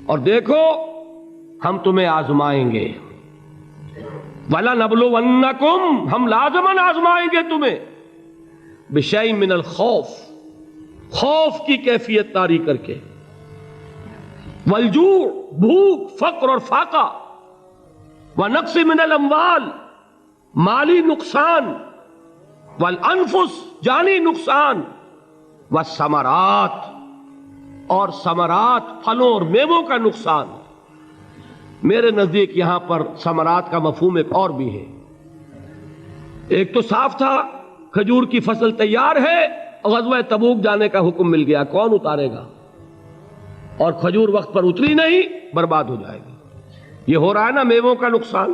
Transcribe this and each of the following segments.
اور دیکھو ہم تمہیں آزمائیں گے، وَلَنَبْلُوَنَّكُمْ، ہم لازماً آزمائیں گے تمہیں، بِشَيْءٍ مِّنَ الْخَوْفِ، خوف کی کیفیت طاری کر کے، والجوع، بھوک، فقر اور فاقہ، وَنَقْصٍ مِّنَ الْأَمْوَالِ، مالی نقصان، والانفس، جانی نقصان، والثمرات، اور ثمرات، پھلوں اور میووں کا نقصان۔ میرے نزدیک یہاں پر ثمرات کا مفہوم ایک اور بھی ہے۔ ایک تو صاف تھا کھجور کی فصل تیار ہے، غزوہ تبوک جانے کا حکم مل گیا، کون اتارے گا؟ اور کھجور وقت پر اتری نہیں، برباد ہو جائے گی۔ یہ ہو رہا ہے نا میووں کا نقصان۔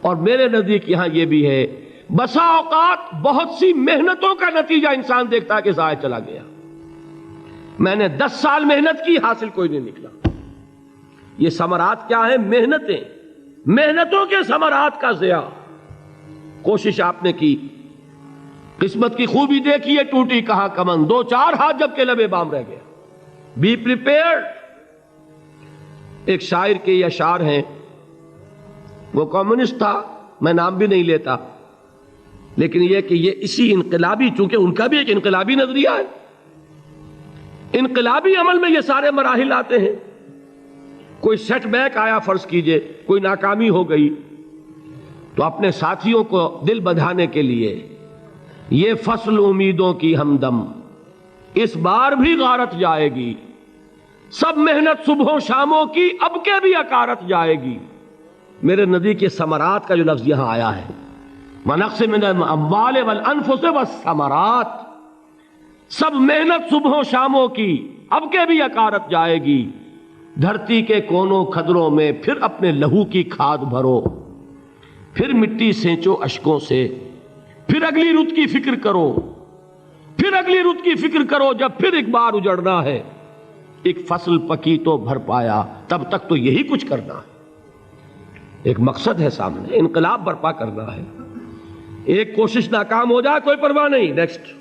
اور میرے نزدیک یہاں یہ بھی ہے، بسا اوقات بہت سی محنتوں کا نتیجہ انسان دیکھتا ہے کہ ضائع چلا گیا، میں نے 10 سال محنت کی، حاصل کوئی نہیں نکلا۔ یہ ثمرات کیا ہیں؟ محنتیں، محنتوں کے ثمرات کا ضیاع۔ کوشش آپ نے کی، قسمت کی خوبی دیکھی ہے، ٹوٹی کہاں کمن، 2-4 ہاتھ جب کے لبے بام رہ گیا۔ Be prepared. ایک شاعر کے یہ اشعار ہیں، وہ کمیونسٹ تھا، میں نام بھی نہیں لیتا، لیکن یہ کہ یہ اسی انقلابی، چونکہ ان کا بھی ایک انقلابی نظریہ ہے، انقلابی عمل میں یہ سارے مراحل آتے ہیں۔ کوئی سیٹ بیک آیا، فرض کیجئے کوئی ناکامی ہو گئی، تو اپنے ساتھیوں کو دل بندھانے کے لیے یہ فصل امیدوں کی ہمدم اس بار بھی غارت جائے گی، سب محنت صبحوں شاموں کی اب کے بھی اکارت جائے گی۔ میرے نزدیک یہ ثمرات کا جو لفظ یہاں آیا ہے، وَنَقْصٍ مِّنَ الْأَمْوَالِ وَالْأَنفُسِ وَالثَّمَرَاتِ، سب محنت صبحوں شاموں کی اب کے بھی اکارت جائے گی۔ دھرتی کے کونوں کھدروں میں پھر اپنے لہو کی کھاد بھرو، پھر مٹی سینچو اشکوں سے، پھر اگلی رت کی فکر کرو، پھر اگلی رت کی فکر کرو، جب پھر ایک بار اجڑنا ہے۔ ایک فصل پکی تو بھر پایا، تب تک تو یہی کچھ کرنا ہے۔ ایک مقصد ہے سامنے، انقلاب برپا کرنا ہے۔ ایک کوشش ناکام ہو جائے کوئی پرواہ نہیں، نیکسٹ،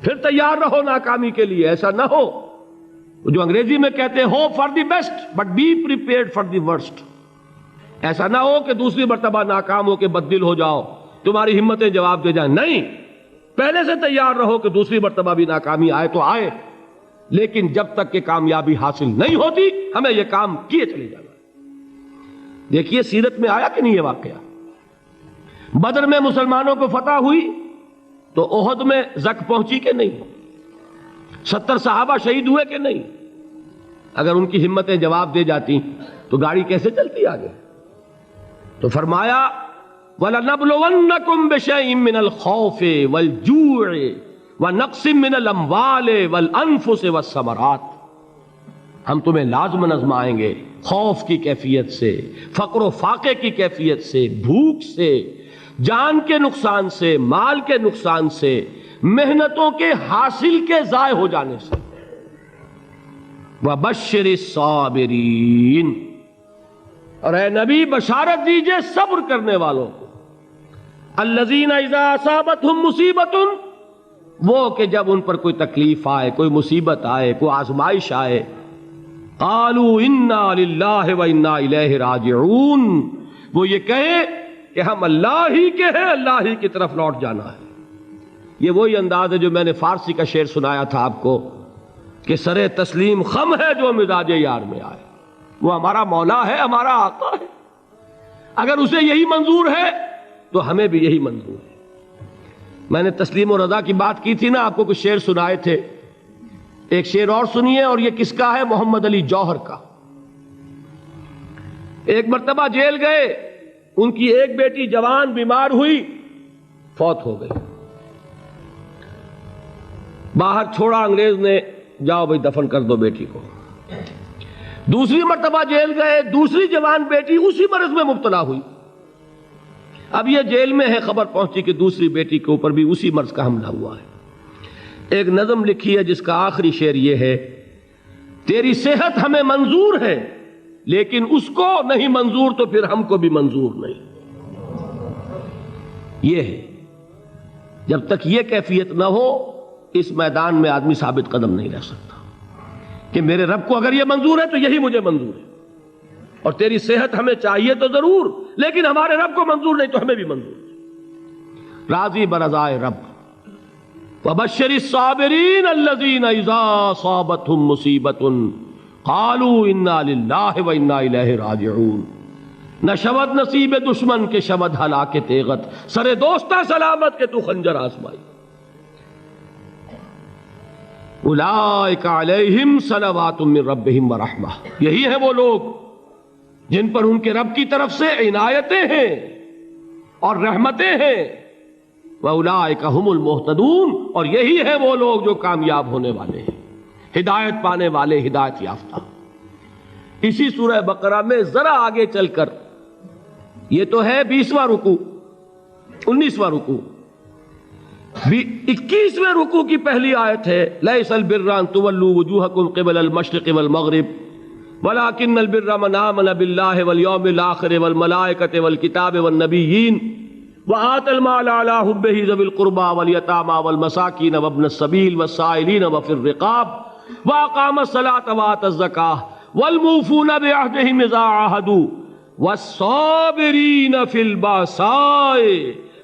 پھر تیار رہو ناکامی کے لیے۔ ایسا نہ ہو جو انگریزی میں کہتے ہیں hope for the best but be prepared for the worst. ایسا نہ ہو کہ دوسری مرتبہ ناکام ہو کے بددل ہو جاؤ، تمہاری ہمتیں جواب دے جائیں، نہیں، پہلے سے تیار رہو کہ دوسری مرتبہ بھی ناکامی آئے تو آئے، لیکن جب تک کہ کامیابی حاصل نہیں ہوتی ہمیں یہ کام کیے چلے جانا۔ دیکھیے سیرت میں آیا کہ نہیں یہ واقعہ؟ بدر میں مسلمانوں کو فتح ہوئی تو احد میں زک پہنچی کہ نہیں؟ 70 صحابہ شہید ہوئے کہ نہیں؟ اگر ان کی ہمتیں جواب دے جاتی تو گاڑی کیسے چلتی آگے؟ تو فرمایا وَلَنَبْلُوَنَّكُمْ بِشَيْءٍ مِّنَ الْخَوْفِ وَالْجُوعِ وَنَقْصٍ مِّنَ الْأَمْوَالِ وَالْأَنفُسِ وَالثَّمَرَاتِ، ہم تمہیں لازماً آزمائیں گے، خوف کی کیفیت سے، فقر و فاقے کی کیفیت سے، بھوک سے، جان کے نقصان سے، مال کے نقصان سے، محنتوں کے حاصل کے ضائع ہو جانے سے۔ وَبَشِّرِ الصَّابِرِينَ، اور اے نبی بشارت دیجئے صبر کرنے والوں کو۔ الَّذِينَ إِذَا أَصَابَتْهُمْ مُصِيبَةٌ، وہ کہ جب ان پر کوئی تکلیف آئے، کوئی مصیبت آئے، کوئی آزمائش آئے، قَالُوا إِنَّا لِلَّهِ وَإِنَّا إِلَيْهِ رَاجِعُونَ، وہ یہ کہیں کہ ہم اللہ ہی کے ہیں، اللہ ہی کی طرف لوٹ جانا ہے۔ یہ وہی انداز ہے جو میں نے فارسی کا شعر سنایا تھا آپ کو کہ سرے تسلیم خم ہے جو مزاج یار میں آئے۔ وہ ہمارا مولا ہے، ہمارا آقا ہے، اگر اسے یہی منظور ہے تو ہمیں بھی یہی منظور ہے۔ میں نے تسلیم و رضا کی بات کی تھی نا، آپ کو کچھ شعر سنائے تھے، ایک شعر اور سنیے، اور یہ کس کا ہے؟ محمد علی جوہر کا۔ ایک مرتبہ جیل گئے، ان کی ایک بیٹی جوان بیمار ہوئی، فوت ہو گئی، باہر چھوڑا انگریز نے، جاؤ بھائی دفن کر دو بیٹی کو۔ دوسری مرتبہ جیل گئے، دوسری جوان بیٹی اسی مرض میں مبتلا ہوئی۔ اب یہ جیل میں ہے، خبر پہنچی کہ دوسری بیٹی کے اوپر بھی اسی مرض کا حملہ ہوا ہے۔ ایک نظم لکھی ہے جس کا آخری شعر یہ ہے، تیری صحت ہمیں منظور ہے لیکن اس کو نہیں منظور تو پھر ہم کو بھی منظور نہیں۔ یہ ہے، جب تک یہ کیفیت نہ ہو اس میدان میں آدمی ثابت قدم نہیں رہ سکتا۔ کہ میرے رب کو اگر یہ منظور ہے تو یہی مجھے منظور ہے، اور تیری صحت ہمیں چاہیے تو ضرور، لیکن ہمارے رب کو منظور نہیں تو ہمیں بھی منظور ہے۔ راضی برضائے رب۔ وبشر الصابرین الذین اذا اصابتهم مصیبۃ قالوا انا للہ وانا الیہ راجعون۔ نہ شود نصیب دشمن کے شود ہلاک تیغت، سر دوستہ سلامت کے تو خنجر آزمائی۔ اولئک علیہم صلوات من ربہم ورحمہ، یہی ہیں وہ لوگ جن پر ان کے رب کی طرف سے عنایتیں ہیں اور رحمتیں ہیں۔ وَأُولَٰئِكَ هُمُ الْمُهْتَدُونَ، اور یہی ہیں وہ لوگ جو کامیاب ہونے والے ہیں، ہدایت پانے والے، ہدایت یافتہ۔ اسی سورہ بقرہ میں ذرا آگے چل کر، یہ تو ہے 20واں رکوع، 19واں رکوع، 21ویں رکوع کی پہلی آیت ہے لَيْسَ الْبِرَّ أَن تُوَلُّوا وُجُوهَكُمْ قِبَلَ الْمَشْرِقِ وَالْمَغْرِبِ وَلَٰكِنَّ الْبِرَّ مَنْ آمَنَ بِاللَّهِ وَالْيَوْمِ الْآخِرِ وَالْمَلَائِكَةِ وَالْكِتَابِ وَالنَّبِيِّينَ وَآتَى المال على حبه ذوي القربى واليتامى والمساكين وابن السبيل والسائلين وفي الرقاب وأقام الصلاة وآتى الزكاة والموفون بعهدهم إذا عاهدوا والصابرين في البأساء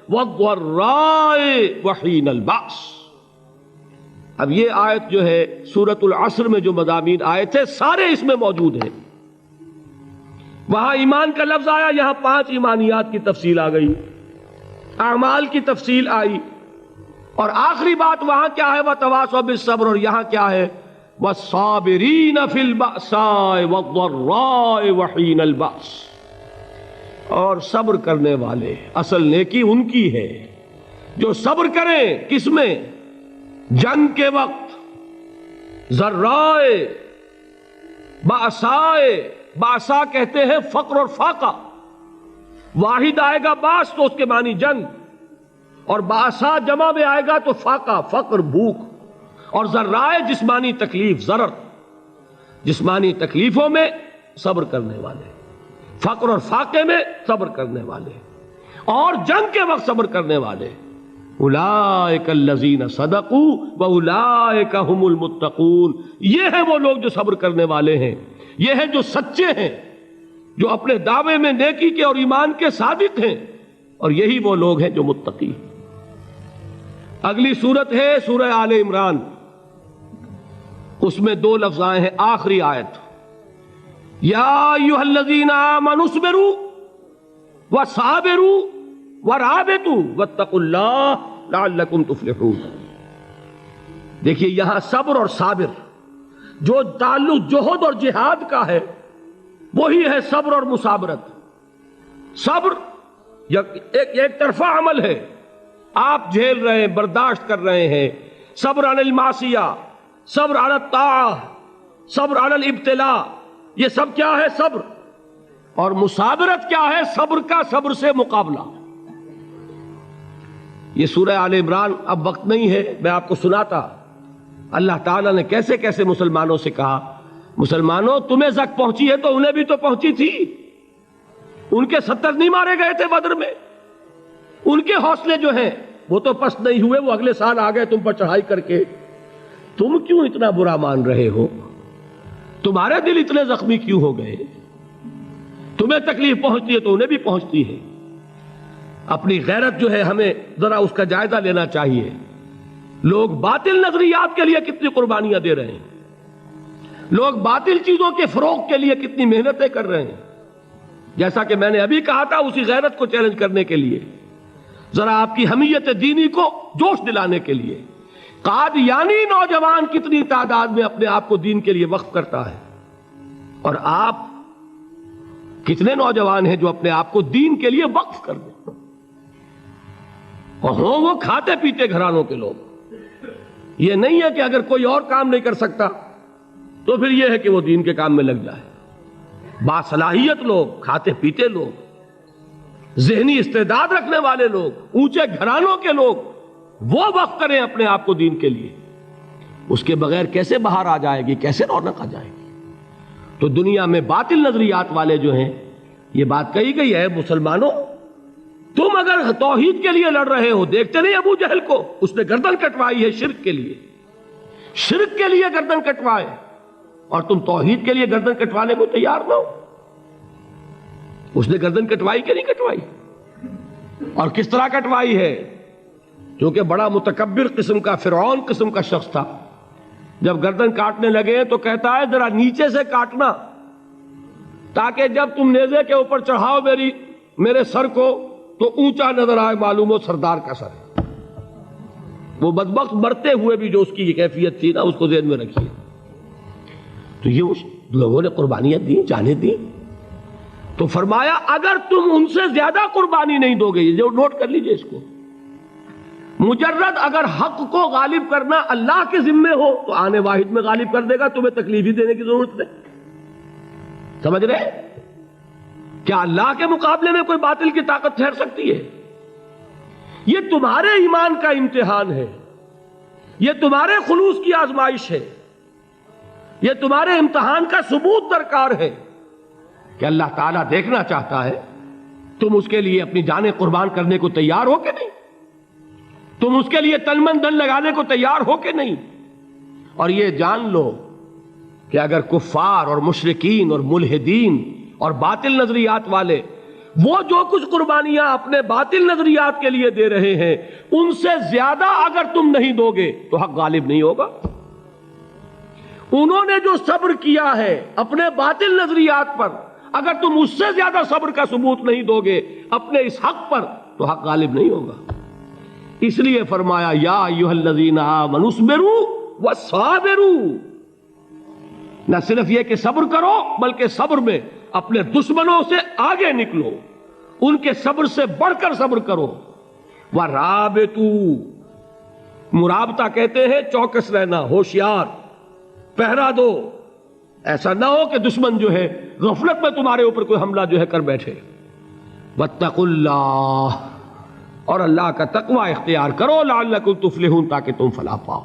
والضراء وحين البأس۔ اب یہ آیت جو ہے سورۃ العصر میں جو مضامین آئے تھے سارے اس میں موجود ہیں۔ وہاں ایمان کا لفظ آیا، یہاں 5 ایمانیات کی تفصیل آ گئی، اعمال کی تفصیل آئی، اور آخری بات وہاں کیا ہے وَتَوَاصَوْا بِالصَّبْرِ، اور یہاں کیا ہے وَالصَّابِرِينَ فِي الْبَأْسَاءِ وَالضَّرَّاءِ وَحِينَ الْبَأْسِ، اور صبر کرنے والے، اصل نیکی ان کی ہے جو صبر کریں، کس میں؟ جنگ کے وقت، ذرائے، بأسائے، بأسا کہتے ہیں فقر اور فاقہ، واحد آئے گا باس تو اس کے معنی جنگ، اور باسا جمع میں آئے گا تو فاقہ، فقر، بھوک، اور ذرائے جسمانی تکلیف، ضرر، جسمانی تکلیفوں میں صبر کرنے والے، فقر اور فاقے میں صبر کرنے والے، اور جنگ کے وقت صبر کرنے والے۔ اولئک الذین صدقوا واولئک هم المتقون، یہ ہیں وہ لوگ جو صبر کرنے والے ہیں، یہ ہیں جو سچے ہیں، جو اپنے دعوے میں نیکی کے اور ایمان کے صادق ہیں، اور یہی وہ لوگ ہیں جو متقی ہیں۔ اگلی سورت ہے سورہ آل عمران، اس میں 2 لفظ آئے ہیں، آخری آیت یا ایھا الذین آمنوا اصبروا وصابروا ورابطوا واتقوا اللہ لعلکم تفلحون۔ دیکھیے یہاں صبر اور صابر جو تعلق جہد اور جہاد کا ہے وہی ہے صبر اور مصابرت۔ صبر ایک طرفہ عمل ہے، آپ جھیل رہے ہیں، برداشت کر رہے ہیں، صبر علی المعصیہ، صبر علی الطاعہ، صبر علی الابتلاء، یہ سب کیا ہے؟ صبر۔ اور مصابرت کیا ہے؟ صبر کا صبر سے مقابلہ۔ یہ سورہ آل عمران، اب وقت نہیں ہے میں آپ کو سناتا اللہ تعالیٰ نے کیسے کیسے مسلمانوں سے کہا، مسلمانوں تمہیں زک پہنچی ہے تو انہیں بھی تو پہنچی تھی، ان کے 70 نہیں مارے گئے تھے بدر میں، ان کے حوصلے جو ہیں وہ تو پست نہیں ہوئے، وہ اگلے سال آ گئے تم پر چڑھائی کر کے، تم کیوں اتنا برا مان رہے ہو؟ تمہارے دل اتنے زخمی کیوں ہو گئے؟ تمہیں تکلیف پہنچتی ہے تو انہیں بھی پہنچتی ہے۔ اپنی غیرت جو ہے ہمیں ذرا اس کا جائزہ لینا چاہیے۔ لوگ باطل نظریات کے لیے کتنی قربانیاں دے رہے ہیں، لوگ باطل چیزوں کے فروغ کے لیے کتنی محنتیں کر رہے ہیں۔ جیسا کہ میں نے ابھی کہا تھا، اسی غیرت کو چیلنج کرنے کے لیے، ذرا آپ کی حمیت دینی کو جوش دلانے کے لیے، قادیانی نوجوان کتنی تعداد میں اپنے آپ کو دین کے لیے وقف کرتا ہے، اور آپ کتنے نوجوان ہیں جو اپنے آپ کو دین کے لیے وقف کر دیں، اور ہوں وہ کھاتے پیتے گھرانوں کے لوگ۔ یہ نہیں ہے کہ اگر کوئی اور کام نہیں کر سکتا تو پھر یہ ہے کہ وہ دین کے کام میں لگ جائے۔ باصلاحیت لوگ، کھاتے پیتے لوگ، ذہنی استعداد رکھنے والے لوگ، اونچے گھرانوں کے لوگ، وہ وقف کریں اپنے آپ کو دین کے لیے۔ اس کے بغیر کیسے بہار آ جائے گی، کیسے رونق آ جائے گی؟ تو دنیا میں باطل نظریات والے جو ہیں، یہ بات کہی گئی ہے، مسلمانوں تم اگر توحید کے لیے لڑ رہے ہو، دیکھتے نہیں ابو جہل کو، اس نے گردن کٹوائی ہے شرک کے لیے، شرک کے لیے گردن کٹوائے، اور تم توحید کے لیے گردن کٹوانے کو تیار نہ ہو. اس نے گردن کٹوائی کہ نہیں کٹوائی؟ اور کس طرح کٹوائی ہے؟ کیونکہ بڑا متکبر قسم کا، فرعون قسم کا شخص تھا. جب گردن کاٹنے لگے تو کہتا ہے ذرا نیچے سے کاٹنا، تاکہ جب تم نیزے کے اوپر چڑھاؤ میرے سر کو تو اونچا نظر آئے، معلوم ہو سردار کا سر ہے. وہ بدبخت مرتے ہوئے بھی جو اس کی کیفیت تھی نا، اس کو ذہن میں رکھیے. تو یہ اس لوگوں نے قربانیاں دی، جانیں دی. تو فرمایا اگر تم ان سے زیادہ قربانی نہیں دو گے، یہ جو نوٹ کر لیجئے اس کو، مجرد اگر حق کو غالب کرنا اللہ کے ذمے ہو تو آنے واحد میں غالب کر دے گا، تمہیں تکلیف ہی دینے کی ضرورت نہیں. سمجھ رہے؟ کیا اللہ کے مقابلے میں کوئی باطل کی طاقت ٹھہر سکتی ہے؟ یہ تمہارے ایمان کا امتحان ہے، یہ تمہارے خلوص کی آزمائش ہے، یہ تمہارے امتحان کا ثبوت درکار ہے کہ اللہ تعالیٰ دیکھنا چاہتا ہے تم اس کے لیے اپنی جانیں قربان کرنے کو تیار ہو کہ نہیں، تم اس کے لیے تن من دھن لگانے کو تیار ہو کہ نہیں. اور یہ جان لو کہ اگر کفار اور مشرکین اور ملحدین اور باطل نظریات والے وہ جو کچھ قربانیاں اپنے باطل نظریات کے لیے دے رہے ہیں، ان سے زیادہ اگر تم نہیں دو گے تو حق غالب نہیں ہوگا. انہوں نے جو صبر کیا ہے اپنے باطل نظریات پر، اگر تم اس سے زیادہ صبر کا ثبوت نہیں دو گے اپنے اس حق پر تو حق غالب نہیں ہوگا. اس لیے فرمایا یا ایھا الذین آمنوا اصبروا وصابروا. نہ صرف یہ کہ صبر کرو، بلکہ صبر میں اپنے دشمنوں سے آگے نکلو، ان کے صبر سے بڑھ کر صبر کرو. ورابطوا، مرابطہ کہتے ہیں چوکس رہنا، ہوشیار، پہرا دو. ایسا نہ ہو کہ دشمن جو ہے غفلت میں تمہارے اوپر کوئی حملہ جو ہے کر بیٹھے. واتقوا اللہ، اور اللہ کا تقوی اختیار کرو، لعلکم تفلحون، تاکہ تم فلاح پاؤ.